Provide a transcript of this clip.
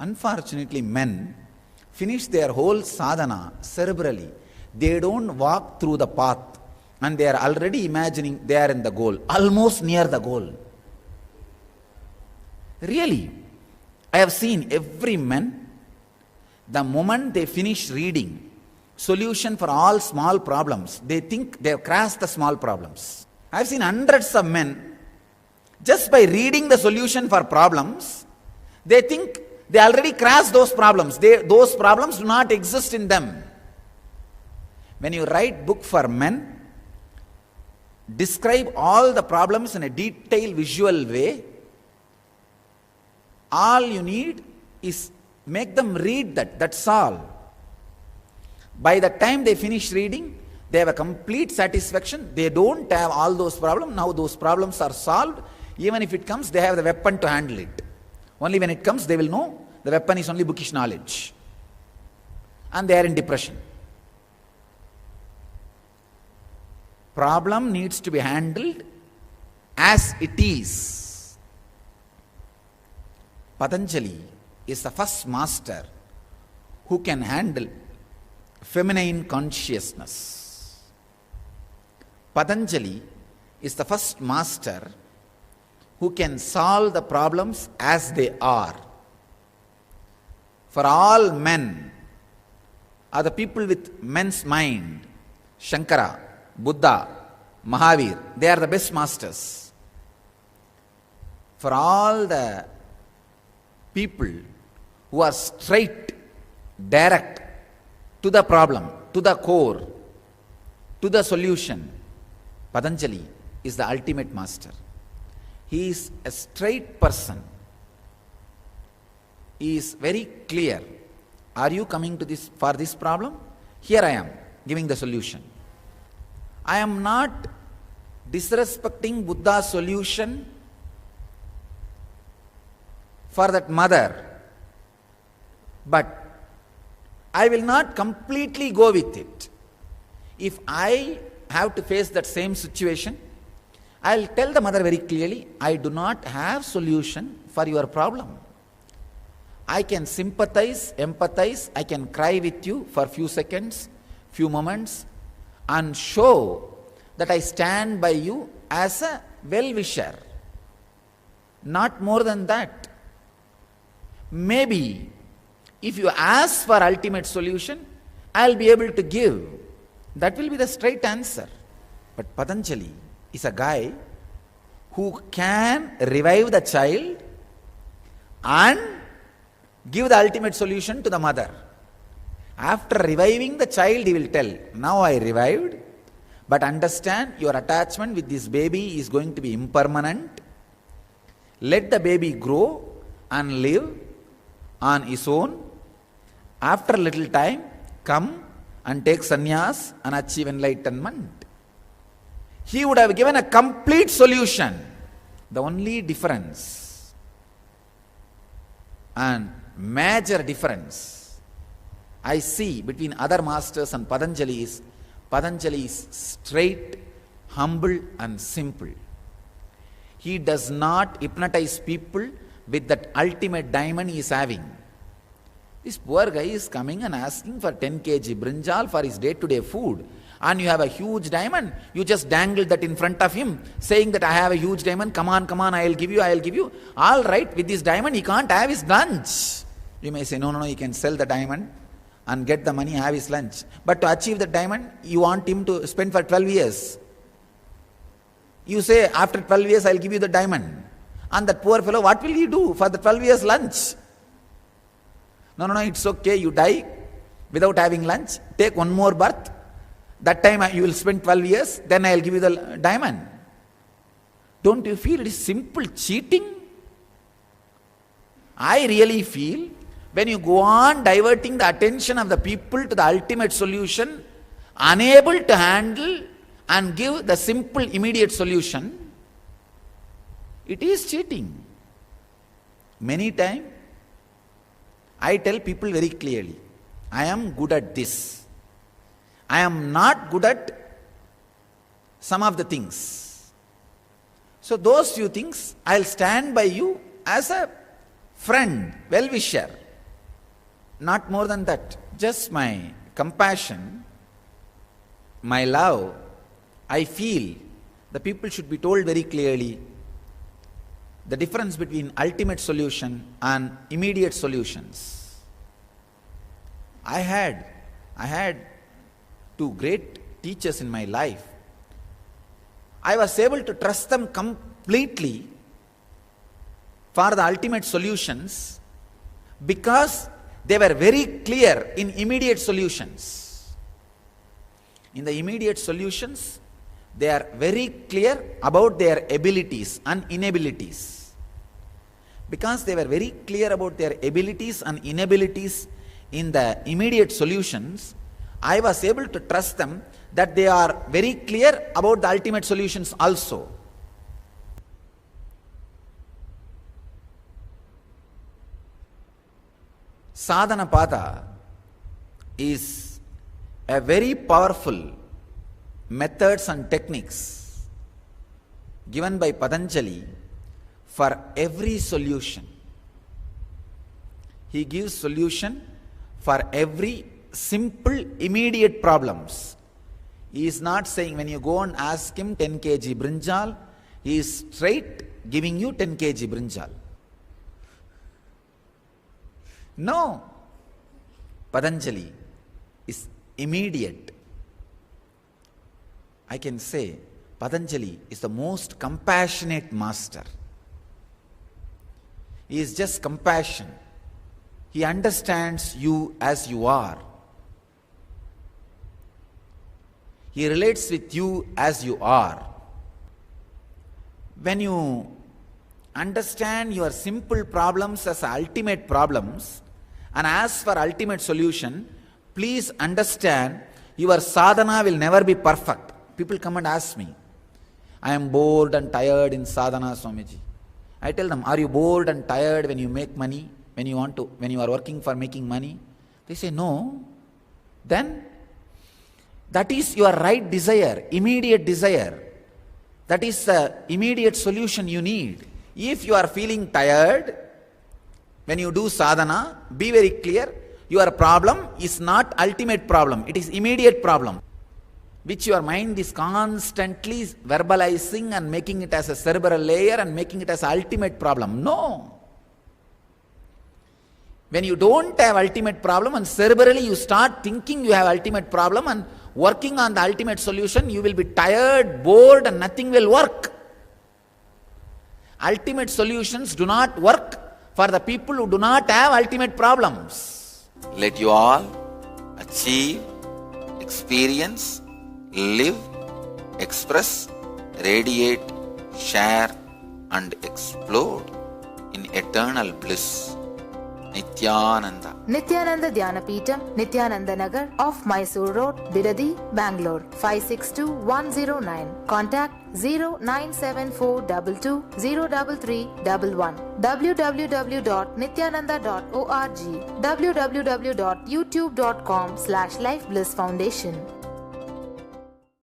Unfortunately, men finish their whole sadhana cerebrally. They don't walk through the path and they are already imagining they are in the goal, almost near the goal. Really, I have seen every man, the moment they finish reading solution for all small problems, they think they have crashed the small problems. I have seen hundreds of men, just by reading the solution for problems, they think they already crashed those problems. Those problems do not exist in them. When you write book for men, describe all the problems in a detailed visual way, all you need is make them read that. That's all. By the time they finish reading, they have a complete satisfaction. They don't have all those problems. Now those problems are solved. Even if it comes, they have the weapon to handle it. Only when it comes, they will know the weapon is only bookish knowledge. And they are in depression. Problem needs to be handled as it is. Patanjali is the first master who can handle feminine consciousness. Patanjali is the first master who can solve the problems as they are. For all men are the people with men's mind. Shankara, Buddha, Mahavir, they are the best masters. For all the people who are straight, direct, to the problem, to the core, to the solution, Patanjali is the ultimate master. He is a straight person. He is very clear. Are you coming to this for this problem? Here I am, giving the solution. I am not disrespecting Buddha's solution for that mother, but I will not completely go with it. If I have to face that same situation, I will tell the mother very clearly, I do not have solution for your problem. I can sympathize, empathize, I can cry with you for a few seconds, few moments, and show that I stand by you as a well-wisher. Not more than that. Maybe if you ask for ultimate solution, I'll be able to give. That will be the straight answer. But Patanjali is a guy who can revive the child and give the ultimate solution to the mother. After reviving the child, he will tell, now I revived, but understand your attachment with this baby is going to be impermanent. Let the baby grow and live on his own. After a little time, come and take sannyas and achieve enlightenment. He would have given a complete solution. The only difference and major difference I see between other masters and Patanjali is straight, humble and simple. He does not hypnotize people with that ultimate diamond he is having. This poor guy is coming and asking for 10 kg brinjal for his day-to-day food. And you have a huge diamond, you just dangle that in front of him, saying that I have a huge diamond, come on, I'll give you. All right, with this diamond he can't have his lunch. You may say, no, he can sell the diamond and get the money, have his lunch. But to achieve the diamond, you want him to spend for 12 years. You say, after 12 years I'll give you the diamond. And that poor fellow, what will he do for the 12 years lunch? No, it's okay, you die without having lunch, take one more birth. That time you will spend 12 years, then I will give you the diamond. Don't you feel it is simple cheating? I really feel when you go on diverting the attention of the people to the ultimate solution, unable to handle and give the simple immediate solution, it is cheating. Many times I tell people very clearly, I am good at this. I am not good at some of the things. So those few things, I'll stand by you as a friend, well-wisher. not more than that, just my compassion, my love, I feel the people should be told very clearly the difference between ultimate solution and immediate solutions. I had two great teachers in my life. I was able to trust them completely for the ultimate solutions because they were very clear in immediate solutions. In the immediate solutions, they are very clear about their abilities and inabilities. Because they were very clear about their abilities and inabilities in the immediate solutions, I was able to trust them that they are very clear about the ultimate solutions also. Sadhana Pada is a very powerful methods and techniques given by Patanjali for every solution. He gives solution for every simple immediate problems. He is not saying when you go and ask him 10 kg brinjal, he is straight giving you 10 kg brinjal. No, Patanjali is immediate. I can say Patanjali is the most compassionate master. He is just compassion. He understands you as you are. He relates with you as you are. When you understand your simple problems as ultimate problems and ask for ultimate solution, please understand your sadhana will never be perfect. People come and ask me, I am bored and tired in sadhana, Swamiji. I tell them, are you bored and tired when you make money, when you are working for making money? They say, no. Then, that is your right desire, immediate desire. That is the immediate solution you need. If you are feeling tired, when you do sadhana, be very clear, your problem is not ultimate problem, it is immediate problem, which your mind is constantly verbalizing and making it as a cerebral layer and making it as an ultimate problem. No. When you don't have ultimate problem and cerebrally you start thinking you have ultimate problem and working on the ultimate solution, you will be tired, bored, and nothing will work. Ultimate solutions do not work for the people who do not have ultimate problems. Let you all achieve, experience, live, express, radiate, share, and explode in eternal bliss. Nityananda. Nityananda Dhyanapitham, Nityananda Nagar off Mysore Road, Bidadi, Bangalore 562109. Contact 097422033311. www.nityananda.org. www.youtube.com/Life Bliss Foundation.